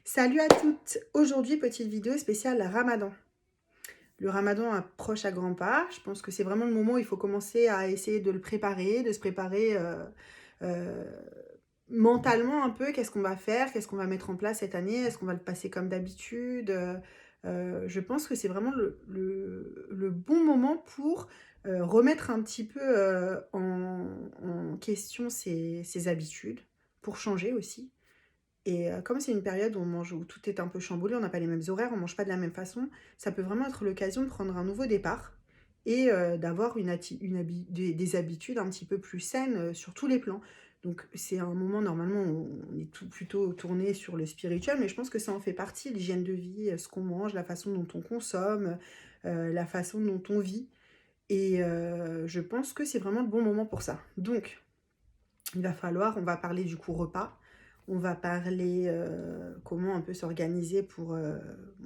Salut à toutes! Aujourd'hui, petite vidéo spéciale Ramadan. Le Ramadan approche à grands pas. Je pense que c'est vraiment le moment où il faut commencer à essayer de le préparer, de se préparer euh, mentalement un peu. Qu'est-ce qu'on va faire? Qu'est-ce qu'on va mettre en place cette année? Est-ce qu'on va le passer comme d'habitude? Je pense que c'est vraiment le bon moment pour remettre un petit peu en question ses habitudes, pour changer aussi. Et comme c'est une période où où tout est un peu chamboulé, on n'a pas les mêmes horaires, on mange pas de la même façon, ça peut vraiment être l'occasion de prendre un nouveau départ et d'avoir des habitudes un petit peu plus saines, sur tous les plans. Donc c'est un moment normalement où on est plutôt tourné sur le spirituel, mais je pense que ça en fait partie, l'hygiène de vie, ce qu'on mange, la façon dont on consomme, la façon dont on vit et je pense que c'est vraiment le bon moment pour ça. Donc on va parler du coup repas, on va parler comment on peut s'organiser pour...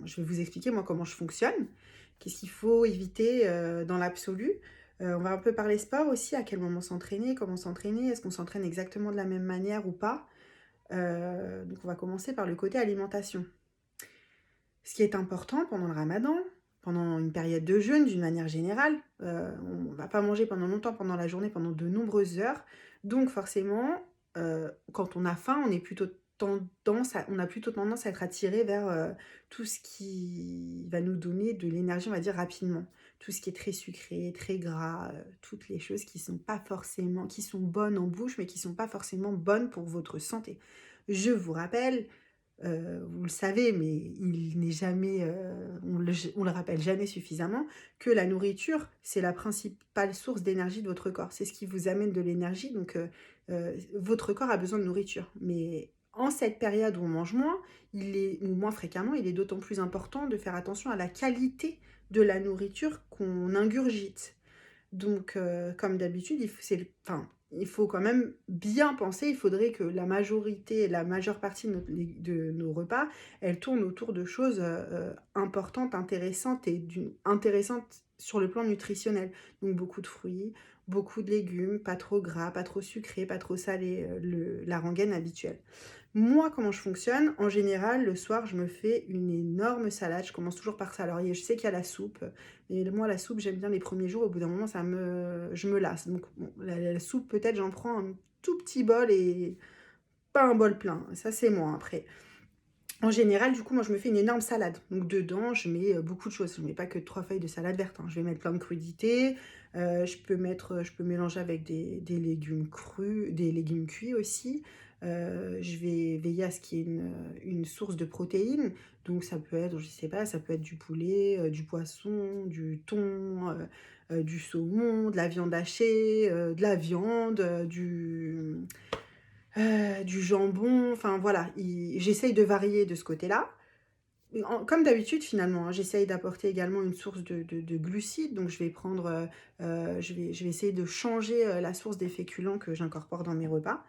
je vais vous expliquer moi comment je fonctionne, qu'est-ce qu'il faut éviter dans l'absolu. On va un peu parler sport aussi, à quel moment s'entraîner, comment s'entraîner, est-ce qu'on s'entraîne exactement de la même manière ou pas. Donc on va commencer par le côté alimentation. Ce qui est important pendant le ramadan, pendant une période de jeûne d'une manière générale, on ne va pas manger pendant longtemps pendant la journée, pendant de nombreuses heures. Donc forcément, quand on a faim, on a plutôt tendance à être attiré vers tout ce qui va nous donner de l'énergie, on va dire rapidement. Tout ce qui est très sucré, très gras, toutes les choses qui sont pas forcément, qui sont bonnes en bouche, mais qui sont pas forcément bonnes pour votre santé. Je vous rappelle, vous le savez, mais il n'est jamais, on le rappelle jamais suffisamment, que la nourriture, c'est la principale source d'énergie de votre corps. C'est ce qui vous amène de l'énergie, donc votre corps a besoin de nourriture. Mais en cette période où on mange moins, ou moins fréquemment, il est d'autant plus important de faire attention à la qualité de la nourriture qu'on ingurgite. Donc, comme d'habitude, il faut quand même bien penser, il faudrait que la majorité, la majeure partie de nos repas, elles tournent autour de choses importantes, intéressantes intéressantes sur le plan nutritionnel. Donc, beaucoup de fruits, beaucoup de légumes, pas trop gras, pas trop sucré, pas trop salé, la rengaine habituelle. Moi, comment je fonctionne? En général, le soir, je me fais une énorme salade. Je commence toujours par ça. Alors, je sais qu'il y a la soupe. Et moi, la soupe, j'aime bien les premiers jours. Au bout d'un moment, je me lasse. Donc, bon, la soupe, peut-être, j'en prends un tout petit bol et pas un bol plein. Ça, c'est moi, après. En général, du coup, moi, je me fais une énorme salade. Donc, dedans, je mets beaucoup de choses. Je ne mets pas que 3 feuilles de salade verte, hein. Je vais mettre plein de crudités. Je peux mélanger avec des légumes crus, des légumes cuits aussi. Je vais veiller à ce qu'il y ait une source de protéines. Donc, ça peut être, je sais pas, ça peut être du poulet, du poisson, du thon, du saumon, de la viande hachée, de la viande, du jambon, enfin voilà, j'essaye de varier de ce côté-là. Comme d'habitude finalement, hein, j'essaye d'apporter également une source de glucides, donc je vais prendre, je vais essayer de changer la source des féculents que j'incorpore dans mes repas.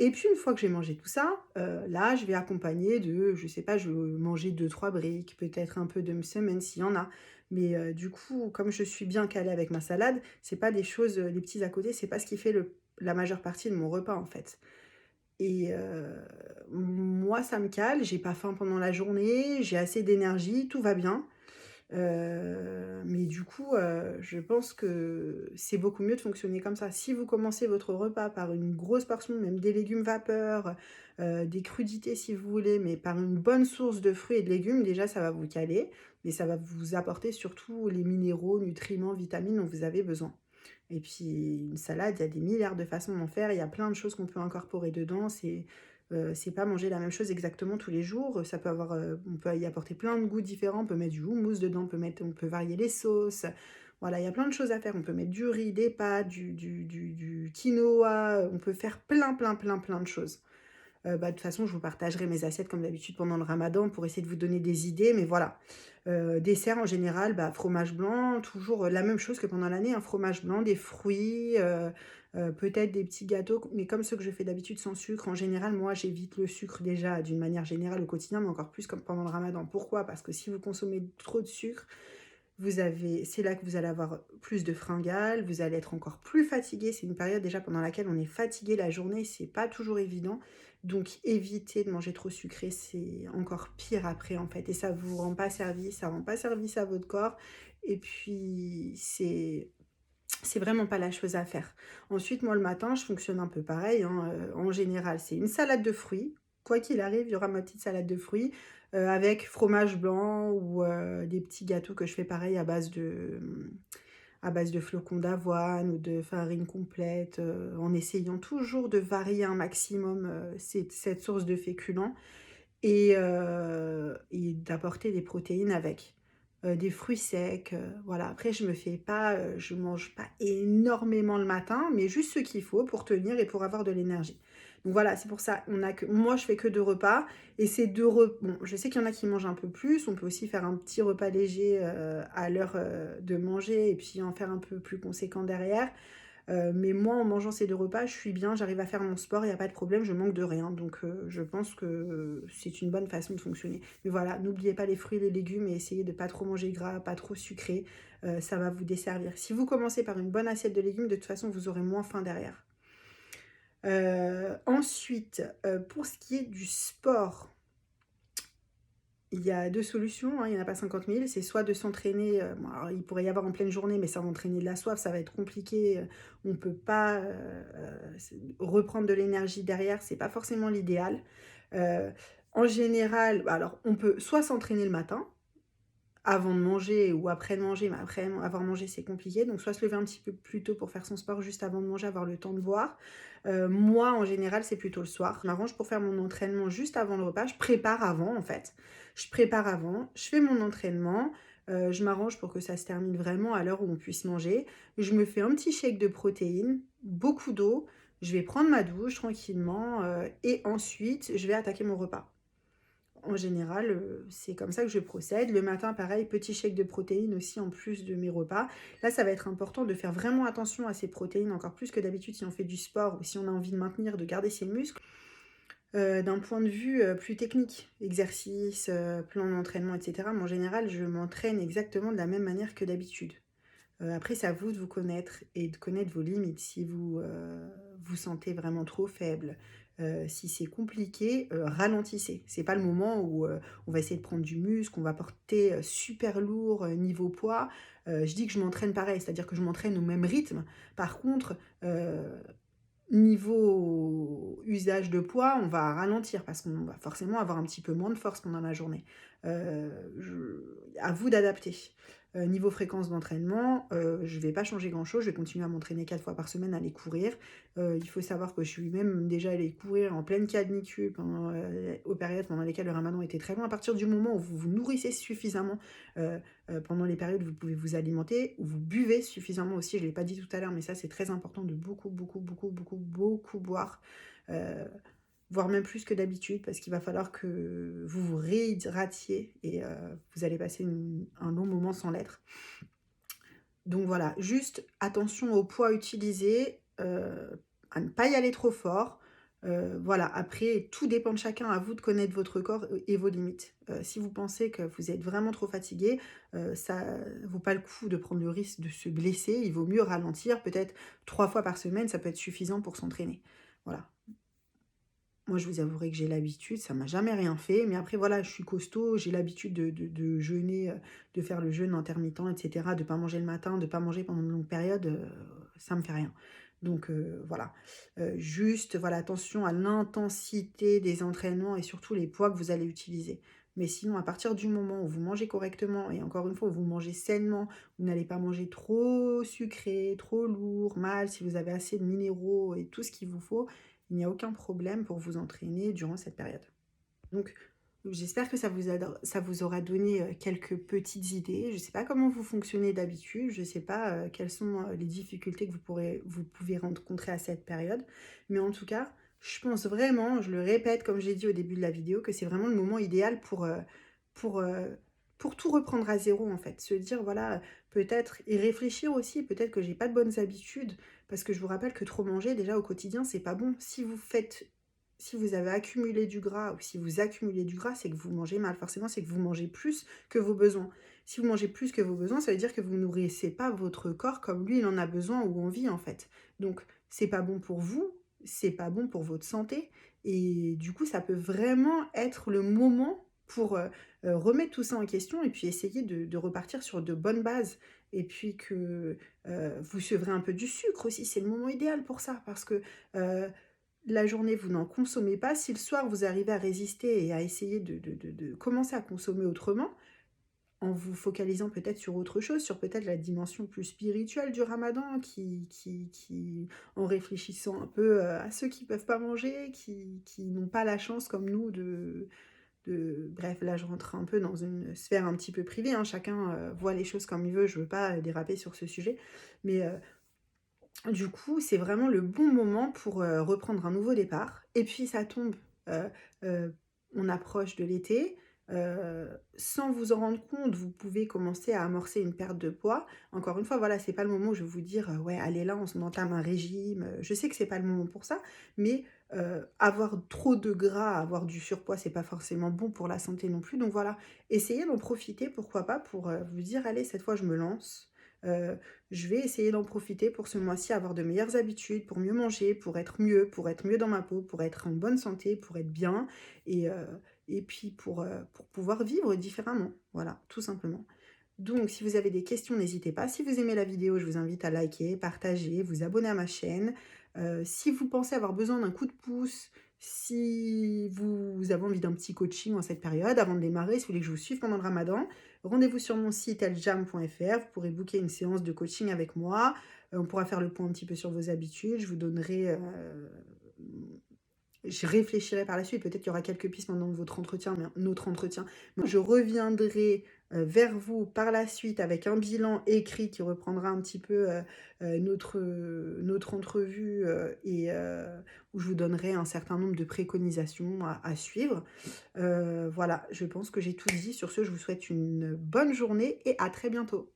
Et puis une fois que j'ai mangé tout ça, là je vais accompagner de, je sais pas, je vais manger deux trois briques, peut-être un peu de semaine s'il y en a. Mais du coup, comme je suis bien calée avec ma salade, c'est pas des choses, les petits à côté, c'est pas ce qui fait la majeure partie de mon repas en fait. Et moi, ça me cale, j'ai pas faim pendant la journée, j'ai assez d'énergie, tout va bien. Mais du coup, je pense que c'est beaucoup mieux de fonctionner comme ça. Si vous commencez votre repas par une grosse portion, même des légumes vapeur, des crudités si vous voulez, mais par une bonne source de fruits et de légumes, déjà ça va vous caler, mais ça va vous apporter surtout les minéraux, nutriments, vitamines dont vous avez besoin. Et puis une salade, il y a des milliards de façons d'en faire, il y a plein de choses qu'on peut incorporer dedans, c'est pas manger la même chose exactement tous les jours, ça peut avoir, on peut y apporter plein de goûts différents, on peut mettre du houmous dedans, on peut varier les sauces, voilà, il y a plein de choses à faire, on peut mettre du riz, des pâtes, du quinoa, on peut faire plein de choses. De toute façon, je vous partagerai mes assiettes comme d'habitude pendant le ramadan pour essayer de vous donner des idées, mais voilà. Dessert en général, fromage blanc, toujours la même chose que pendant l'année, un fromage blanc, des fruits, peut-être des petits gâteaux, mais comme ceux que je fais d'habitude sans sucre. En général, moi, j'évite le sucre déjà d'une manière générale au quotidien, mais encore plus comme pendant le ramadan. Pourquoi? Parce que si vous consommez trop de sucre, c'est là que vous allez avoir plus de fringales, vous allez être encore plus fatigué. C'est une période déjà pendant laquelle on est fatigué la journée, c'est pas toujours évident. Donc évitez de manger trop sucré, c'est encore pire après en fait et ça vous rend pas service, ça rend pas service à votre corps et puis c'est vraiment pas la chose à faire. Ensuite, moi, le matin, je fonctionne un peu pareil, hein, en général, c'est une salade de fruits. Quoi qu'il arrive, il y aura ma petite salade de fruits, avec fromage blanc ou des petits gâteaux que je fais pareil à base de flocons d'avoine ou de farine complète, en essayant toujours de varier un maximum, cette source de féculents et d'apporter des protéines avec. Des fruits secs, voilà. Après je mange pas énormément le matin, mais juste ce qu'il faut pour tenir et pour avoir de l'énergie. Donc voilà, c'est pour ça, moi je fais que 2 repas et ces 2 repas bon, je sais qu'il y en a qui mangent un peu plus, on peut aussi faire un petit repas léger, à l'heure, de manger et puis en faire un peu plus conséquent derrière. Mais moi, en mangeant ces 2 repas, je suis bien, j'arrive à faire mon sport, il y a pas de problème, je manque de rien. Donc je pense que c'est une bonne façon de fonctionner. Mais voilà, n'oubliez pas les fruits et les légumes et essayez de pas trop manger gras, pas trop sucré, ça va vous desservir. Si vous commencez par une bonne assiette de légumes, de toute façon, vous aurez moins faim derrière. Ensuite, pour ce qui est du sport, il y a 2 solutions, hein, il y en a pas 50 000. C'est soit de s'entraîner, bon alors il pourrait y avoir en pleine journée, mais ça va entraîner de la soif, ça va être compliqué, on peut pas, reprendre de l'énergie derrière, c'est pas forcément l'idéal. Heu, En général, bah alors on peut soit s'entraîner le matin, avant de manger ou après de manger, mais après avoir mangé, c'est compliqué. Donc soit se lever un petit peu plus tôt pour faire son sport juste avant de manger, avoir le temps de boire. Moi, en général, c'est plutôt le soir. Je m'arrange pour faire mon entraînement juste avant le repas. Je prépare avant, en fait. Je prépare avant, je fais mon entraînement. Je m'arrange pour que ça se termine vraiment à l'heure où on puisse manger. Je me fais un petit shake de protéines, beaucoup d'eau. Je vais prendre ma douche tranquillement et ensuite, je vais attaquer mon repas. En général, c'est comme ça que je procède. Le matin, pareil, petit shake de protéines aussi en plus de mes repas. Là, ça va être important de faire vraiment attention à ces protéines, encore plus que d'habitude si on fait du sport ou si on a envie de maintenir, de garder ses muscles. D'un point de vue, plus technique, exercice, plan d'entraînement et cetera, mais en général, je m'entraîne exactement de la même manière que d'habitude. Après, c'est à vous de vous connaître et de connaître vos limites. Si vous vous sentez vraiment trop faible, si c'est compliqué, ralentissez. C'est pas le moment où on va essayer de prendre du muscle, on va porter super lourd niveau poids. Je dis que je m'entraîne pareil, c'est-à-dire que je m'entraîne au même rythme. Par contre, niveau usage de poids, on va ralentir parce qu'on va forcément avoir un petit peu moins de force pendant la journée. À vous d'adapter. Niveau fréquence d'entraînement, je vais pas changer grand chose, je vais continuer à m'entraîner 4 fois par semaine, à aller courir. Il faut savoir que je suis même déjà allée courir en pleine canicule pendant, aux périodes pendant lesquelles le ramadan était très long. À partir du moment où vous vous nourrissez suffisamment, pendant les périodes où vous pouvez vous alimenter, où vous buvez suffisamment aussi, je ne l'ai pas dit tout à l'heure, mais ça c'est très important de beaucoup, beaucoup, beaucoup, beaucoup, beaucoup boire. Voire même plus que d'habitude, parce qu'il va falloir que vous vous réhydratiez et vous allez passer un long moment sans l'être. Donc voilà, juste attention au poids utilisé, à ne pas y aller trop fort. Voilà, après tout dépend de chacun, à vous de connaître votre corps et vos limites. Si vous pensez que vous êtes vraiment trop fatigué, ça vaut pas le coup de prendre le risque de se blesser, il vaut mieux ralentir, peut-être 3 fois par semaine, ça peut être suffisant pour s'entraîner. Voilà. Moi, je vous avouerai que j'ai l'habitude, ça m'a jamais rien fait, mais après voilà, je suis costaud, j'ai l'habitude de jeûner, de faire le jeûne intermittent et cetera, de pas manger le matin, de pas manger pendant une longue période, ça me fait rien. Donc voilà. Juste, voilà, attention à l'intensité des entraînements et surtout les poids que vous allez utiliser. Mais sinon, à partir du moment où vous mangez correctement et encore une fois, où vous mangez sainement, vous n'allez pas manger trop sucré, trop lourd, mal, si vous avez assez de minéraux et tout ce qu'il vous faut, il n'y a aucun problème pour vous entraîner durant cette période. Donc, j'espère que ça vous aura donné quelques petites idées. Je ne sais pas comment vous fonctionnez d'habitude, je ne sais pas quelles sont les difficultés que vous pouvez rencontrer à cette période. Mais en tout cas, je pense vraiment, je le répète comme j'ai dit au début de la vidéo, que c'est vraiment le moment idéal pour, euh, pour tout reprendre à zéro en fait. Se dire, voilà, peut-être, et réfléchir aussi, peut-être que j'ai pas de bonnes habitudes, parce que je vous rappelle que trop manger déjà au quotidien, c'est pas bon. Si vous avez accumulé du gras ou si vous accumulez du gras, c'est que vous mangez mal. Forcément, c'est que vous mangez plus que vos besoins. Si vous mangez plus que vos besoins, ça veut dire que vous ne nourrissez pas votre corps comme lui, il en a besoin ou envie, en fait. Donc, c'est pas bon pour vous, c'est pas bon pour votre santé Et du coup, ça peut vraiment être le moment pour, remettre tout ça en question et puis essayer de repartir sur de bonnes bases. Et puis que, vous sevrez un peu du sucre aussi, c'est le moment idéal pour ça parce que, heu, la journée, vous n'en consommez pas. Si le soir, vous arrivez à résister et à essayer de commencer à consommer autrement, en vous focalisant peut-être sur autre chose, sur peut-être la dimension plus spirituelle du ramadan, en réfléchissant un peu, à ceux qui peuvent pas manger, qui n'ont pas la chance comme nous bref, là, je rentre un peu dans une sphère un petit peu privée, hein, chacun, voit les choses comme il veut, je veux pas, déraper sur ce sujet. Mais, du coup, c'est vraiment le bon moment pour, reprendre un nouveau départ et puis ça tombe, heu on approche de l'été, sans vous en rendre compte, vous pouvez commencer à amorcer une perte de poids. Encore une fois, voilà, c'est pas le moment où je vais vous dire: «Ouais, allez là, on se entame un régime», je sais que c'est pas le moment pour ça, mais, avoir trop de gras, avoir du surpoids, c'est pas forcément bon pour la santé non plus. Donc voilà, essayez d'en profiter, pourquoi pas, pour, vous dire: «Allez, cette fois je me lance, heu, je vais essayer d'en profiter pour ce mois-ci, avoir de meilleures habitudes, pour mieux manger, pour être mieux dans ma peau, pour être en bonne santé, pour être bien et heu et puis pour pouvoir vivre différemment». Voilà, tout simplement. Donc si vous avez des questions, n'hésitez pas. Si vous aimez la vidéo, je vous invite à liker, partager, vous abonner à ma chaîne. Si vous pensez avoir besoin d'un coup de pouce, si vous avez envie d'un petit coaching en cette période, avant de démarrer, si vous voulez que je vous suive pendant le ramadan, rendez-vous sur mon site eljam.fr. Vous pourrez booker une séance de coaching avec moi. On pourra faire le point un petit peu sur vos habitudes. Je vous donnerai je réfléchirai par la suite, peut-être qu'il y aura quelques pistes pendant votre entretien, mais notre entretien. Moi, je reviendrai vers vous par la suite avec un bilan écrit qui reprendra un petit peu notre entrevue où je vous donnerai un certain nombre de préconisations à suivre. Voilà, je pense que j'ai tout dit. Sur ce, je vous souhaite une bonne journée et à très bientôt.